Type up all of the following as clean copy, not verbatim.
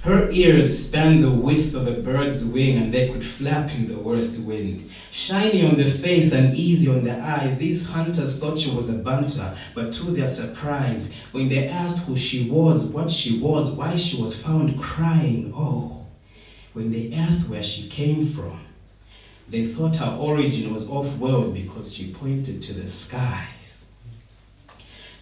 Her ears spanned the width of a bird's wing, and they could flap in the worst wind. Shiny on the face and easy on the eyes, these hunters thought she was a banter, but to their surprise, when they asked who she was, what she was, why she was found crying, when they asked where she came from, they thought her origin was off-world because she pointed to the skies.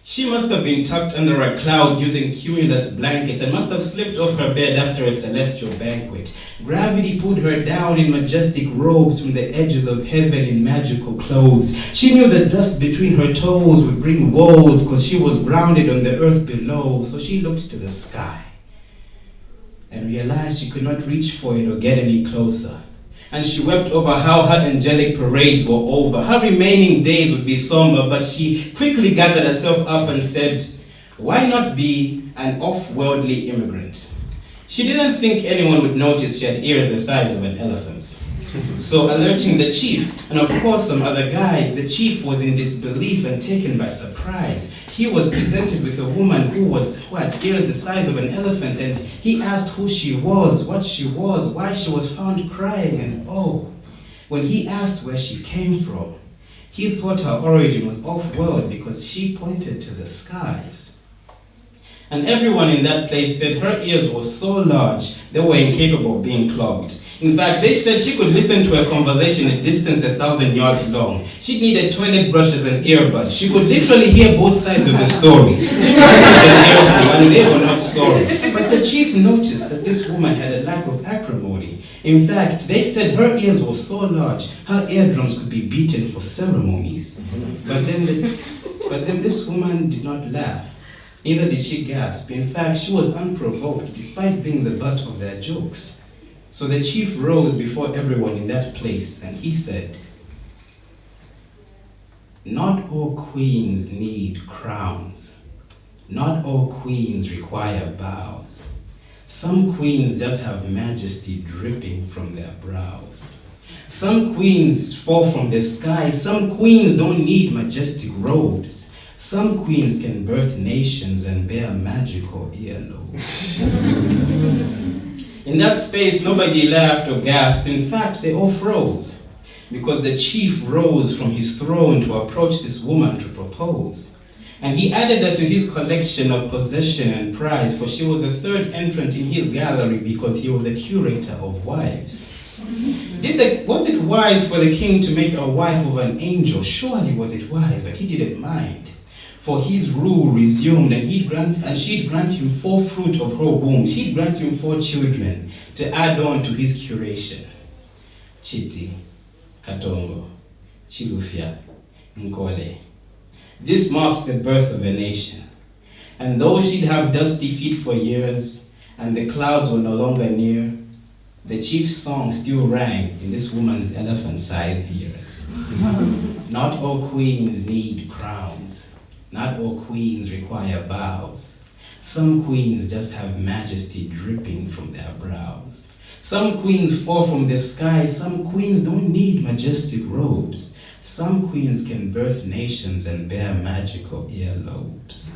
She must have been tucked under a cloud using cumulus blankets and must have slipped off her bed after a celestial banquet. Gravity pulled her down in majestic robes from the edges of heaven in magical clothes. She knew the dust between her toes would bring woes because she was grounded on the earth below, so she looked to the sky and realized she could not reach for it or get any closer. And she wept over how her angelic parades were over. Her remaining days would be somber, but she quickly gathered herself up and said, why not be an off-worldly immigrant? She didn't think anyone would notice she had ears the size of an elephant's. So alerting the chief, and of course some other guys, the chief was in disbelief and taken by surprise. He was presented with a woman who had ears the size of an elephant, and he asked who she was, what she was, why she was found crying, and when he asked where she came from, he thought her origin was off-world because she pointed to the skies. And everyone in that place said her ears were so large, they were incapable of being clogged. In fact, they said she could listen to a conversation at distance 1,000 yards long. She needed toilet brushes and earbuds. She could literally hear both sides of the story. She was an earful, and they were not sorry. But the chief noticed that this woman had a lack of acrimony. In fact, they said her ears were so large, her eardrums could be beaten for ceremonies. But then this woman did not laugh. Neither did she gasp. In fact, she was unprovoked, despite being the butt of their jokes. So the chief rose before everyone in that place, and he said, not all queens need crowns. Not all queens require bows. Some queens just have majesty dripping from their brows. Some queens fall from the sky. Some queens don't need majestic robes. Some queens can birth nations and bear magical earlobes. In that space, nobody laughed or gasped. In fact, they all froze, because the chief rose from his throne to approach this woman to propose. And he added her to his collection of possession and prize, for she was the third entrant in his gallery because he was a curator of wives. Was it wise for the king to make a wife of an angel? Surely was it wise, but he didn't mind. For his rule resumed, and she'd grant him 4 fruit of her womb. She'd grant him 4 children to add on to his curation. Chiti, Katongo, Chilufya, Nkole. This marked the birth of a nation. And though she'd have dusty feet for years, and the clouds were no longer near, the chief's song still rang in this woman's elephant-sized ears. Not all queens need crowns. Not all queens require bows. Some queens just have majesty dripping from their brows. Some queens fall from the sky. Some queens don't need majestic robes. Some queens can birth nations and bear magical earlobes.